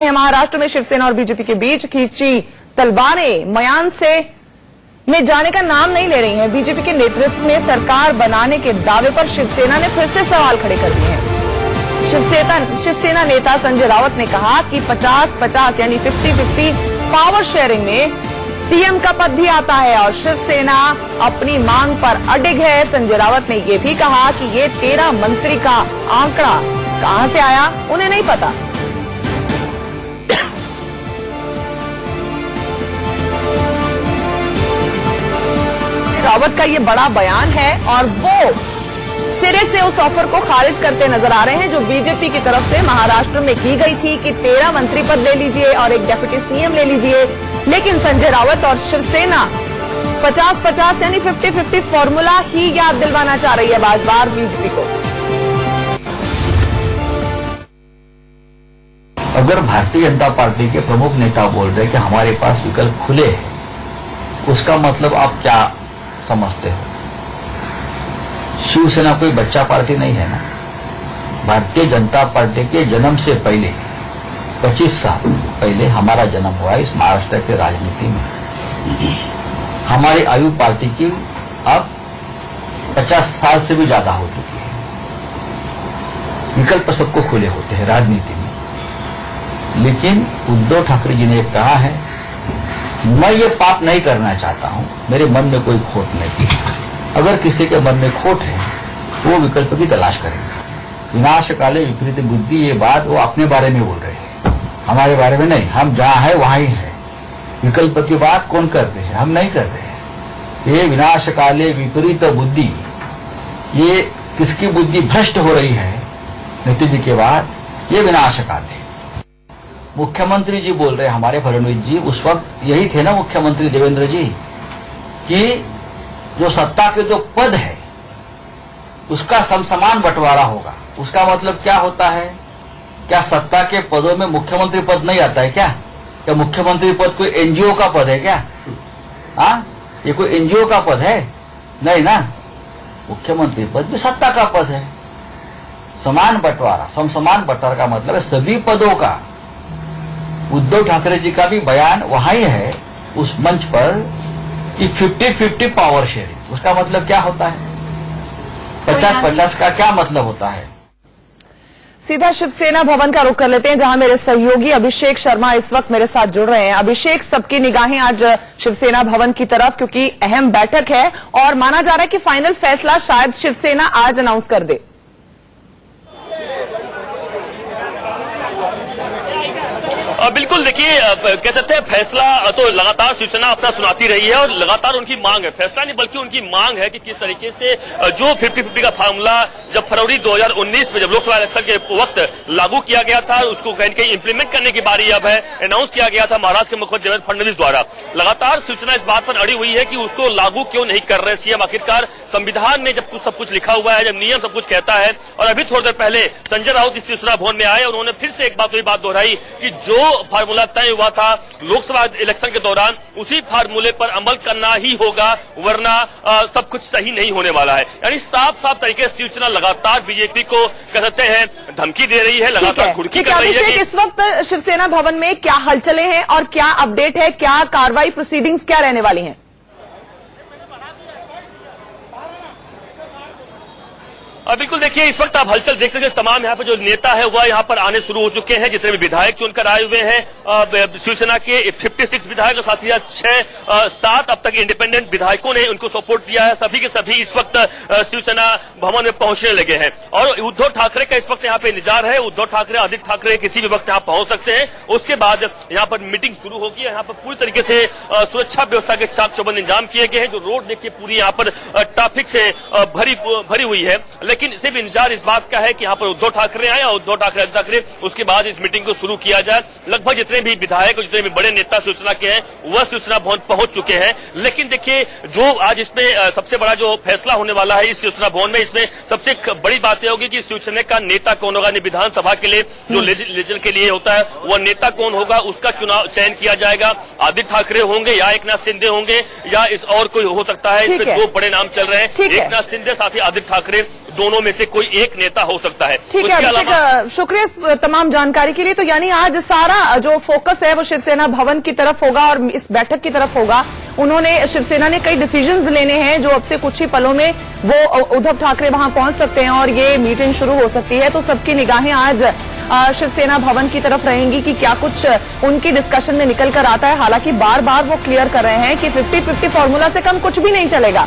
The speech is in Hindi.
महाराष्ट्र में शिवसेना और बीजेपी के बीच खींची तलवारें मयान में जाने का नाम नहीं ले रही हैं। बीजेपी के नेतृत्व में सरकार बनाने के दावे पर शिवसेना ने फिर से सवाल खड़े कर दिए हैं। शिवसेना नेता संजय राउत ने कहा कि 50-50 यानी 50-50 पावर शेयरिंग में सीएम का पद भी आता है और शिवसेना अपनी मांग पर अडिग है। संजय राउत ने यह भी कहा कि ये 13 मंत्री का आंकड़ा कहां से आया उन्हें नहीं पता। रावत का ये बड़ा बयान है और वो सिरे से उस ऑफर को खारिज करते नजर आ रहे हैं जो बीजेपी की तरफ से महाराष्ट्र में की गई थी कि 13 मंत्री पद ले लीजिए और एक डिप्टी सीएम ले लीजिए। लेकिन संजय रावत और शिवसेना 50-50 यानी 50-50 फॉर्मूला ही याद दिलवाना चाह रही है बार बार बीजेपी को। अगर भारतीय जनता पार्टी के प्रमुख नेता बोल रहे हैं कि हमारे पास विकल्प खुले हैं, उसका मतलब आप क्या समझते हो? शिवसेना कोई बच्चा पार्टी नहीं है ना। भारतीय जनता पार्टी के जन्म से पहले 25 साल पहले हमारा जन्म हुआ इस महाराष्ट्र के राजनीति में। हमारी आयु पार्टी की अब 50 साल से भी ज्यादा हो चुकी है। विकल्प सबको खुले होते हैं राजनीति में, लेकिन उद्धव ठाकरे जी ने कहा है मैं ये पाप नहीं करना चाहता हूं, मेरे मन में कोई खोट नहीं है। अगर किसी के मन में खोट है वो विकल्प की तलाश करेंगे। विनाश काले विपरीत बुद्धि, ये बात वो अपने बारे में बोल रहे हैं, हमारे बारे में नहीं। हम जहां है वहां ही है। विकल्प की बात कौन करते हैं? हम नहीं करते हैं। ये विनाश काले विपरीत बुद्धि, ये किसकी बुद्धि भ्रष्ट हो रही है नीतीश जी के बाद, ये विनाश काल है। मुख्यमंत्री जी बोल रहे हमारे फडणवीस जी, उस वक्त यही थे ना मुख्यमंत्री देवेंद्र जी, कि जो सत्ता के जो पद है उसका समसमान बंटवारा होगा। उसका मतलब क्या होता है? क्या सत्ता के पदों में मुख्यमंत्री पद नहीं आता है क्या? क्या मुख्यमंत्री पद कोई एनजीओ का पद है क्या? हाँ, ये कोई एनजीओ का पद है? नहीं ना। मुख्यमंत्री पद भी सत्ता का पद है। समान बंटवारा, समसमान बंटवारा का मतलब है सभी पदों का। उद्धव ठाकरे जी का भी बयान वहां ही है उस मंच पर कि 50-50 पावर शेयरिंग। उसका मतलब क्या होता है? 50-50 का क्या मतलब होता है? सीधा शिवसेना भवन का रुख कर लेते हैं, जहां मेरे सहयोगी अभिषेक शर्मा इस वक्त मेरे साथ जुड़ रहे हैं। अभिषेक, सबकी निगाहें आज शिवसेना भवन की तरफ, क्योंकि अहम बैठक है और माना जा रहा है कि फाइनल फैसला शायद शिवसेना आज अनाउंस कर दे। बिल्कुल, देखिए कह सकते हैं फैसला तो लगातार शिवसेना अपना सुनाती रही है और लगातार उनकी मांग है, फैसला नहीं बल्कि उनकी मांग है कि किस तरीके से जो 50-50 का फार्मूला जब फरवरी 2019 में जब लोकसभा इलेक्शन के वक्त लागू किया गया था, उसको कहीं कहीं इंप्लीमेंट करने की बारी अब है। अनाउंस किया गया था महाराष्ट्र के मुख्यमंत्री देवेंद्र फडणवीस द्वारा। लगातार शिवसेना इस बात पर अड़ी हुई है कि उसको लागू क्यों नहीं कर रहे सीएम। आखिरकार संविधान में जब सब कुछ लिखा हुआ है, जब नियम सब कुछ कहता है। और अभी थोड़ी देर पहले संजय राउत इस शिवसेना भवन में आए, उन्होंने फिर से एक बात दोहराई कि जो फार्मूला तय हुआ था लोकसभा इलेक्शन के दौरान, उसी फार्मूले पर अमल करना ही होगा, वरना सब कुछ सही नहीं होने वाला है। यानी साफ तरीके से शिवसेना लगातार बीजेपी को कह सकते हैं धमकी दे रही है, लगातार घुड़की कर रही है। इस वक्त शिवसेना भवन में क्या हलचलें हैं और क्या अपडेट है, क्या कार्रवाई प्रोसीडिंग्स क्या रहने वाली हैं? बिल्कुल, देखिए इस वक्त आप हलचल देख सकते हैं। तमाम यहाँ पे जो नेता है वह यहाँ पर आने शुरू हो चुके हैं। जितने भी विधायक चुनकर आए हुए हैं शिवसेना के 56 विधायक और साथ ही 6-7 अब तक इंडिपेंडेंट विधायकों ने उनको सपोर्ट दिया है। सभी के सभी इस वक्त शिवसेना भवन में पहुंचने लगे हैं और उद्धव ठाकरे का इस वक्त यहाँ पे इंतजार है। उद्धव ठाकरे, आदित्य ठाकरे किसी भी वक्त यहाँ पहुंच सकते हैं। उसके बाद यहाँ पर मीटिंग शुरू होगी। यहाँ पर पूरी तरीके से सुरक्षा व्यवस्था के चाक चौबंद इंतजाम किए गए हैं। जो रोड देखिए पूरी यहाँ पर ट्रैफिक से भरी हुई है, लेकिन सिर्फ इंतजार इस बात का है कि यहाँ पर उद्धव ठाकरे आए और उद्धव ठाकरे उसके बाद इस मीटिंग को शुरू किया जाए। लगभग जितने भी विधायक और जितने भी बड़े नेता शिवसेना के हैं वह शिवसेना भवन पहुंच चुके हैं। लेकिन देखिए जो आज इसमें सबसे बड़ा जो फैसला होने वाला है इस शिवसेना भवन में, इसमें सबसे बड़ी बात यह होगी कि शिवसेना का नेता कौन होगा। विधानसभा के लिए जो लेजिस्लेचर के लिए होता है वह नेता कौन होगा, उसका चयन किया जाएगा। आदित्य ठाकरे होंगे या एकनाथ शिंदे होंगे या इस और कोई हो सकता है। इस पर दो बड़े नाम चल रहे हैं, एकनाथ शिंदे साथ ही आदित्य ठाकरे। दोनों में से कोई एक नेता हो सकता है। ठीक है अभिषेक, शुक्रिया इस तमाम जानकारी के लिए। तो यानी आज सारा जो फोकस है वो शिवसेना भवन की तरफ होगा और इस बैठक की तरफ होगा। उन्होंने शिवसेना ने कई डिसीजंस लेने हैं जो अब से कुछ ही पलों में वो उद्धव ठाकरे वहां पहुंच सकते हैं और ये मीटिंग शुरू हो सकती है। तो सबकी निगाहें आज शिवसेना भवन की तरफ रहेंगी कि क्या कुछ उनकी डिस्कशन में निकल कर आता है। हालांकि बार बार वो क्लियर कर रहे हैं कि 50-50 फॉर्मूला से कम कुछ भी नहीं चलेगा।